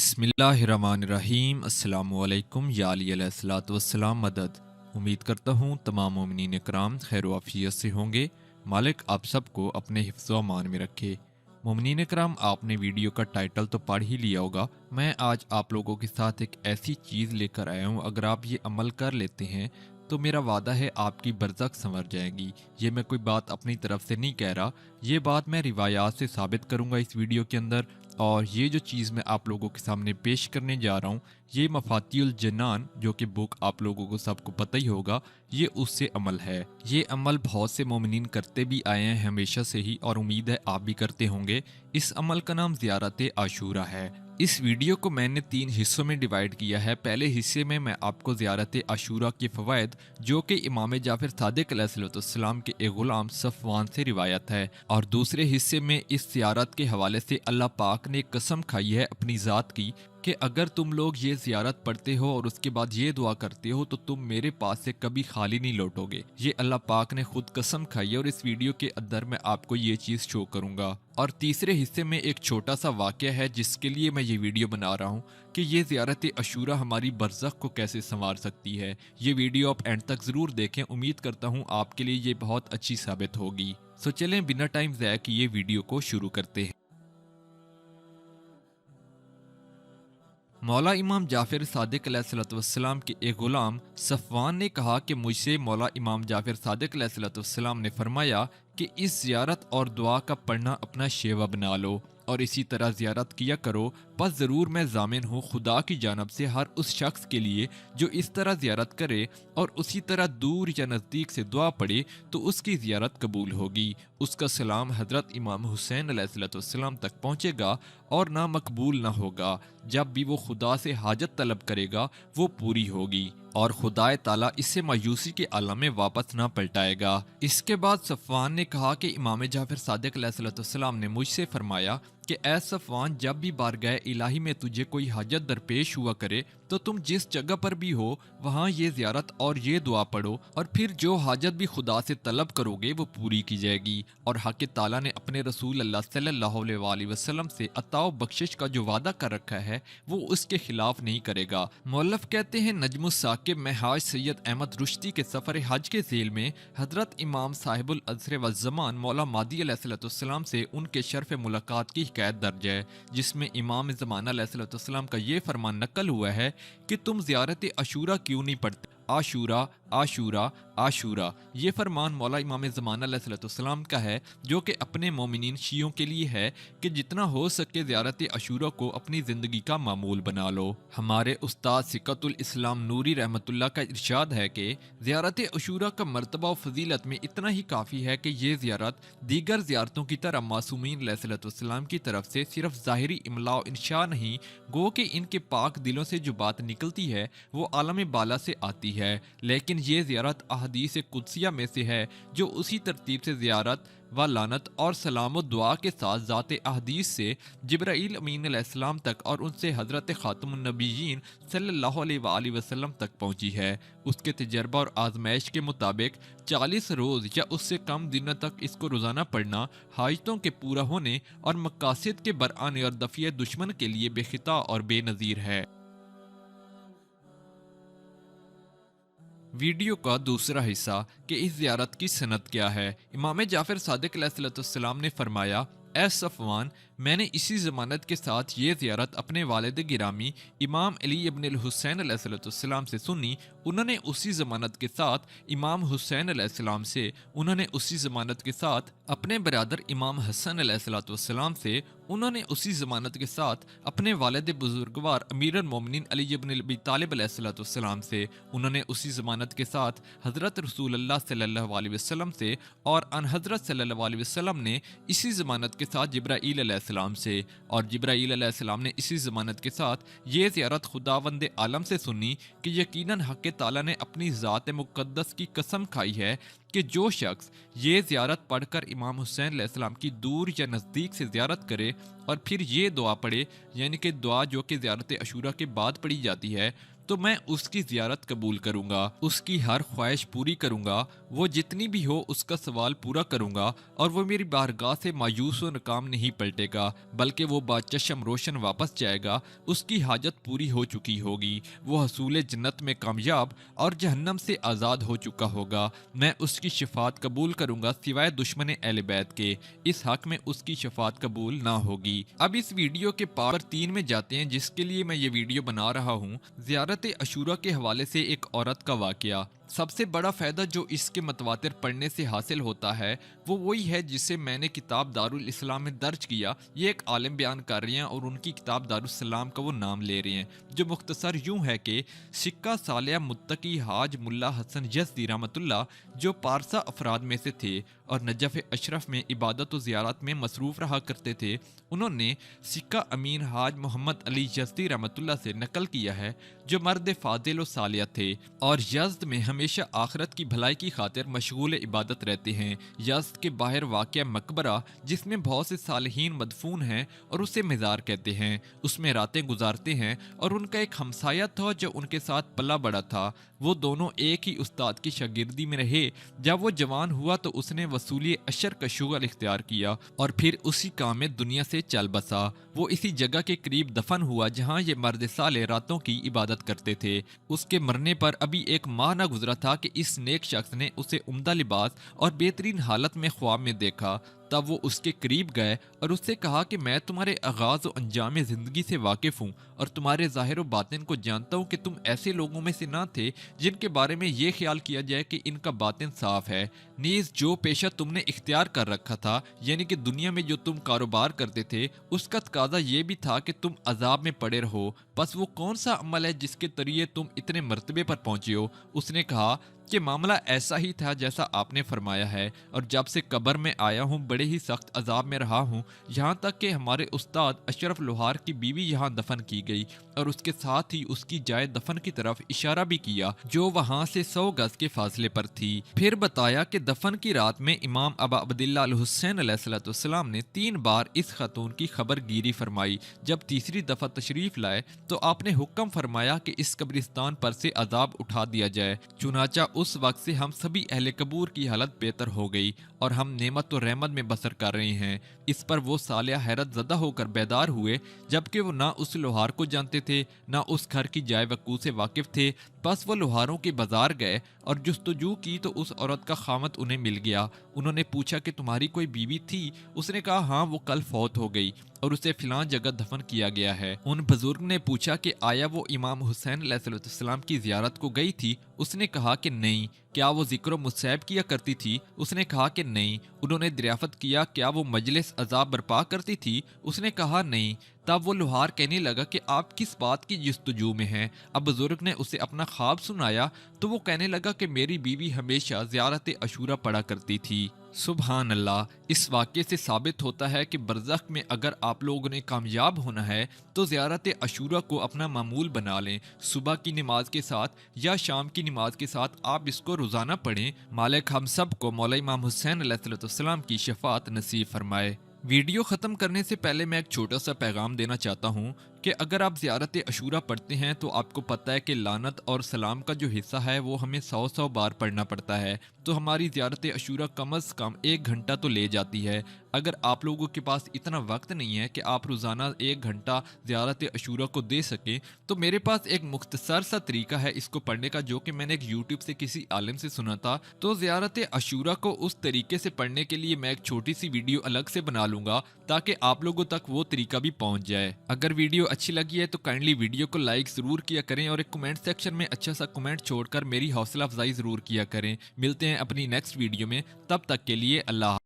बिस्मिल्लाहिर्रहमानिर्रहीम। अस्सलामुअलैकुम या अली अलैहिस्सलातु वस्सलाम मदद। उम्मीद करता हूँ तमाम मोमिनीन कराम खैर व आफियत से होंगे। मालिक आप सबको अपने हिफ्ज़ व अमान में रखे। मोमिनीन कराम, आपने वीडियो का टाइटल तो पढ़ ही लिया होगा। मैं आज आप लोगों के साथ एक ऐसी चीज़ लेकर आया हूँ, अगर आप ये अमल कर लेते हैं तो मेरा वादा है आपकी बरज़ख संवर जाएगी। ये मैं कोई बात अपनी तरफ से नहीं कह रहा, ये बात मैं रिवायात से साबित करूँगा इस वीडियो के अंदर। और ये जो चीज़ मैं आप लोगों के सामने पेश करने जा रहा हूँ, ये मफातियुल जन्नान, जो कि बुक आप लोगों को सबको पता ही होगा, ये उससे अमल है। ये अमल बहुत से मोमिनीन करते भी आए हैं हमेशा से ही, और उम्मीद है आप भी करते होंगे। इस अमल का नाम ज़ियारत आशूरा है। इस वीडियो को मैंने 3 हिस्सों में डिवाइड किया है। पहले हिस्से में मैं आपको ज़ियारत आशूरा के फ़वाइद, जो कि इमाम जाफ़र सादिक अलैहिस्सलाम के एक ग़ुलाम सफ़वान से रिवायत है, और दूसरे हिस्से में इस ज़ियारत के हवाले से अल्लाह पाक ने कसम खाई है अपनी ज़ात की कि अगर तुम लोग ये ज़ियारत पढ़ते हो और उसके बाद ये दुआ करते हो तो तुम मेरे पास से कभी खाली नहीं लौटोगे। ये अल्लाह पाक ने खुद कसम खाई है, और इस वीडियो के अंदर मैं आपको ये चीज़ शो करूंगा। और तीसरे हिस्से में एक छोटा सा वाक़या है जिसके लिए मैं ये वीडियो बना रहा हूँ कि ये ज़ियारत अशूरा हमारी बरज़ख को कैसे संवार सकती है। ये वीडियो आप एंड तक ज़रूर देखें, उम्मीद करता हूँ आपके लिए ये बहुत अच्छी साबित होगी। सो चलें बिना टाइम ज़ाया किए वीडियो को शुरू करते हैं। मौला इमाम जाफ़र सादिक अलैहिस्सलाम के एक ग़ुलाम सफ़वान ने कहा कि मुझसे मौला इमाम जाफ़र सादिक अलैहिस्सलाम ने फरमाया कि इस ज़ियारत और दुआ का पढ़ना अपना शेवा बना लो और इसी तरह ज़ियारत किया करो। बस ज़रूर मैं ज़ामिन हूँ खुदा की जानब से हर उस शख्स के लिए जो इस तरह ज़ियारत करे और उसी तरह दूर या नज़दीक से दुआ पढ़े तो उसकी ज़ियारत कबूल होगी। उसका सलाम हज़रत इमाम हुसैन अलैहिस्सलाम तक पहुँचेगा और ना मकबूल ना होगा। जब भी वो खुदा से हाजत तलब करेगा वो पूरी होगी और खुदाए ताला इससे मायूसी के आलम में वापस ना पलटाएगा। इसके बाद सफ़वान ने कहा कि इमाम जाफ़र सादिक अलैहिस्सलाम ने मुझसे फरमाया कि ऐ सफ़वान, जब भी बारगाह इलाही में तुझे कोई हाजत दरपेश हुआ करे तो तुम जिस जगह पर भी हो वहाँ ये ज़ियारत और ये दुआ पढ़ो, और फिर जो हाजत भी खुदा से तलब करोगे वो पूरी की जाएगी। और हक़ ताला ने अपने रसूल अल्लाह सल्लल्लाहु अलैहि वसल्लम से अता व बख्शिश का जो वादा कर रखा है वो उसके खिलाफ नहीं करेगा। मौलफ़ कहते हैं, नजमुस साकिब में हाज सैयद अहमद रुश्ती के सफ़र हज के ज़ेल में हज़रत इमाम साहिबुल अज़्र व ज़मान मौला मादी अलैहिस्सलाम से उनके शर्फ़ मुलाकात की हिकायत दर्ज है, जिसमें इमाम ज़माना अलैहिस्सलाम का ये फरमान नकल हुआ है कि तुम ज़ियारत अशूरा क्यों नहीं पढ़ते। आशूरा आशूरा आशूरा, ये फरमान मौला इमाम ज़माना अलैहिस्सलाम का है, जो कि अपने मोमिनीन शियों के लिए है कि जितना हो सके ज़ियारत अशूरा को अपनी ज़िंदगी का मामूल बना लो। हमारे उस्ताद सिकतुल इस्लाम नूरी रहमतुल्लाह का इरशाद है कि ज़ियारत अशूरा का मर्तबा व फजीलत में इतना ही काफ़ी है कि ये ज़ियारत दीगर ज़ियारतों की तरह मासूमीन अलैहिस्सलाम की तरफ से सिर्फ ज़ाहिरी इमला व इंशा नहीं, गो कि इनके पाक दिलों से जो बात निकलती है वो आलम बाला से आती है। लेकिन ये ज़ियारत अहदीस कुदसिया में से है, जो उसी तरतीब से ज़ियारत व लानत और सलाम व दुआ के साथ ज़ात अहदीस से जिब्राईल अमीन अलैहिस्सलाम तक और उनसे हज़रत ख़ातमुन नबिय्यीन सल्लल्लाहु अलैहि वसल्लम तक पहुँची है। उसके तजर्बा और आजमाइश के मुताबिक 40 रोज़ या उससे कम दिनों तक इसको रोज़ाना पढ़ना हाजतों के पूरा होने और मकासद के बरआने और दफ़िए दुश्मन के लिए बेखिता और बेनज़ीर है। वीडियो का दूसरा हिस्सा कि इस ज़ियारत की सनद क्या है। इमाम जाफ़र सादिक अलैहिस्सलाम ने फरमाया, ए सफ़वान, मैंने इसी ज़मानत के साथ ये ज़ियारत अपने वालिद गिरामी इमाम अली इब्न हुसैन अलैहिस्सलाम से सुनी। उन्होंने उसी ज़मानत के साथ इमाम हुसैन अलैहिस्सलाम से, उन्होंने उसी ज़मानत के साथ अपने बरादर इमाम हसन अलैहिस्सलाम से, उन्होंने उसी ज़मानत के साथ अपने वालिद बुजुर्गवार अमीरुल मोमिनीन अली इब्न अबी तालिब अलैहिस्सलाम से, उन्होंने उसी ज़मानत के साथ हज़रत रसूलुल्लाह सल्लल्लाहु अलैहि वसल्लम से, और अन हज़रत सल्लल्लाहु अलैहि वसल्लम ने इसी ज़मानत के साथ जिब्राईल अलैहिस्सलाम से, और जिब्राईल अलैहिस्सलाम ने इसी ज़मानत के साथ ये ज़ियारत खुदावंद आलम से सुनी कि यकीनन हक़ ताला ने अपनी ज़ात मुक़द्दस की कसम खाई है कि जो शख्स ये ज़ियारत पढ़कर इमाम हुसैन अलैहिस्सलाम की दूर या नज़दीक से ज़ियारत करे और फिर ये दुआ पढ़े, यानी कि दुआ जो कि ज़ियारत अशूरा के बाद पढ़ी जाती है, تو میں اس کی زیارت قبول کروں گا، اس کی ہر خواہش پوری کروں گا، وہ جتنی بھی ہو اس کا سوال پورا کروں گا، اور وہ میری بارگاہ سے مایوس و ناکام نہیں پلٹے گا، بلکہ وہ باچشم روشن واپس جائے گا۔ اس کی حاجت پوری ہو چکی ہوگی، وہ حصول جنت میں کامیاب اور جہنم سے آزاد ہو چکا ہوگا۔ میں اس کی شفاعت قبول کروں گا سوائے دشمن اہل بیت کے، اس حق میں اس کی شفاعت قبول نہ ہوگی۔ اب اس ویڈیو کے پارٹ 3 میں جاتے ہیں، جس کے لیے میں یہ ویڈیو بنا رہا ہوں۔ زیارت عاشوراء کے حوالے سے ایک عورت کا واقعہ۔ سب سے بڑا فائدہ جو اس کے متواتر پڑھنے سے حاصل ہوتا ہے وہ وہی ہے جسے میں نے کتاب دارالاسلام میں درج کیا۔ یہ ایک عالم بیان کر رہے ہیں اور ان کی کتاب دارالاسلام کا وہ نام لے رہے ہیں، جو مختصر یوں ہے کہ سکہ سالیہ متقی حاج ملا حسن یزدی رحمۃ اللہ، جو پارسا افراد میں سے تھے اور نجف اشرف میں عبادت و زیارت میں مصروف رہا کرتے تھے، انہوں نے سکہ امین حاج محمد علی یزدی رحمۃ اللہ سے نقل کیا ہے، جو مرد فاضل و صالح تھے اور یزد میں ہمیشہ آخرت کی بھلائی کی خاطر مشغول عبادت رہتے ہیں۔ یزد کے باہر واقع مقبرہ جس میں بہت سے صالحین مدفون ہیں اور اسے مزار کہتے ہیں، اس میں راتیں گزارتے ہیں، اور ان کا ایک ہمسایہ تھا جو ان کے ساتھ پلا بڑا تھا۔ وہ دونوں ایک ہی استاد کی شاگردی میں رہے۔ جب وہ جوان ہوا تو اس نے وصولی اشر کا شغل اختیار کیا اور پھر اسی کام میں دنیا سے چل بسا۔ وہ اسی جگہ کے قریب دفن ہوا جہاں یہ مرد صالح راتوں کی عبادت کرتے تھے۔ اس کے مرنے پر ابھی ایک ماہ نہ گزرا تھا کہ اس نیک شخص نے اسے عمدہ لباس اور بہترین حالت میں خواب میں دیکھا۔ تب وہ اس کے قریب گئے اور اس سے کہا کہ میں تمہارے آغاز و انجام زندگی سے واقف ہوں اور تمہارے ظاہر و باطن کو جانتا ہوں کہ تم ایسے لوگوں میں سے نہ تھے جن کے بارے میں یہ خیال کیا جائے کہ ان کا باطن صاف ہے۔ نیز جو پیشہ تم نے اختیار کر رکھا تھا، یعنی کہ دنیا میں جو تم کاروبار کرتے تھے، اس کا تقاضا یہ بھی تھا کہ تم عذاب میں پڑے رہو۔ بس وہ کون سا عمل ہے جس کے ذریعے تم اتنے مرتبے پر پہنچے ہو؟ اس نے کہا کہ معاملہ ایسا ہی تھا جیسا آپ نے فرمایا ہے، اور جب سے قبر میں آیا ہوں بڑے ہی سخت عذاب میں رہا ہوں، یہاں تک کہ ہمارے استاد اشرف لوہار کی بیوی یہاں دفن کی گئی، اور اس کے ساتھ ہی اس کی جائے دفن کی طرف اشارہ بھی کیا جو وہاں سے 100 گز کے فاصلے پر تھی۔ پھر بتایا کہ دفن کی رات میں امام ابا عبداللہ الحسین علیہ السلام نے 3 بار اس خاتون کی خبر گیری فرمائی۔ جب تیسری دفعہ تشریف لائے تو آپ نے حکم فرمایا کہ اس قبرستان پر سے عذاب اٹھا دیا جائے۔ چنانچہ اس وقت سے ہم سبھی اہل قبور کی حالت بہتر ہو گئی اور ہم نعمت و رحمت میں بسر کر رہے ہیں۔ اس پر وہ صالح حیرت زدہ ہو کر بیدار ہوئے، جبکہ وہ نہ اس لوہار کو جانتے تھے نہ اس گھر کی جائے وقوع سے واقف تھے۔ بس وہ لوہاروں کے بازار گئے اور جستجو کی تو اس عورت کا خامت انہیں مل گیا۔ انہوں نے پوچھا کہ تمہاری کوئی بیوی تھی؟ اس نے کہا ہاں، وہ کل فوت ہو گئی اور اسے فلاں جگہ دفن کیا گیا ہے۔ ان بزرگ نے پوچھا کہ آیا وہ امام حسین علیہ السلام کی زیارت کو گئی تھی؟ اس نے کہا کہ نہیں۔ کیا وہ ذکر و مصیب کیا کرتی تھی؟ اس نے کہا کہ نہیں۔ انہوں نے دریافت کیا کیا وہ مجلس عذاب برپا کرتی تھی؟ اس نے کہا نہیں۔ تب وہ لوہار کہنے لگا کہ آپ کس بات کی جستجو میں ہیں؟ اب بزرگ نے اسے اپنا خواب سنایا تو وہ کہنے لگا کہ میری بیوی ہمیشہ زیارت عاشوراء پڑھا کرتی تھی۔ سبحان اللہ! اس واقعے سے ثابت ہوتا ہے کہ برزخ میں اگر آپ لوگوں نے کامیاب ہونا ہے تو زیارت عاشوراء کو اپنا معمول بنا لیں۔ صبح کی نماز کے ساتھ یا شام کی نماز کے ساتھ آپ اس کو روزانہ پڑھیں۔ مالک ہم سب کو مولا امام حسین علیہ السلام کی شفاعت نصیب فرمائے۔ ویڈیو ختم کرنے سے پہلے میں ایک چھوٹا سا پیغام دینا چاہتا ہوں کہ اگر آپ زیارت عاشوراء پڑھتے ہیں تو آپ کو پتہ ہے کہ لعنت اور سلام کا جو حصہ ہے وہ ہمیں 100 بار پڑھنا پڑتا ہے، تو ہماری زیارت عاشوراء کم از کم 1 گھنٹہ تو لے جاتی ہے۔ اگر آپ لوگوں کے پاس اتنا وقت نہیں ہے کہ آپ روزانہ 1 گھنٹہ زیارت عاشوراء کو دے سکیں تو میرے پاس ایک مختصر سا طریقہ ہے اس کو پڑھنے کا، جو کہ میں نے ایک یوٹیوب سے کسی عالم سے سنا تھا۔ تو زیارت عاشوراء کو اس طریقے سے پڑھنے کے لیے میں ایک چھوٹی سی ویڈیو الگ سے بنا لوں گا تاکہ آپ لوگوں تک وہ طریقہ بھی پہنچ جائے۔ اگر ویڈیو اچھی لگی ہے تو کائنڈلی ویڈیو کو لائک ضرور کیا کریں اور ایک کمنٹ سیکشن میں اچھا سا کمنٹ چھوڑ کر میری حوصلہ افزائی ضرور کیا کریں۔ ملتے ہیں اپنی نیکسٹ ویڈیو میں، تب تک کے لیے اللہ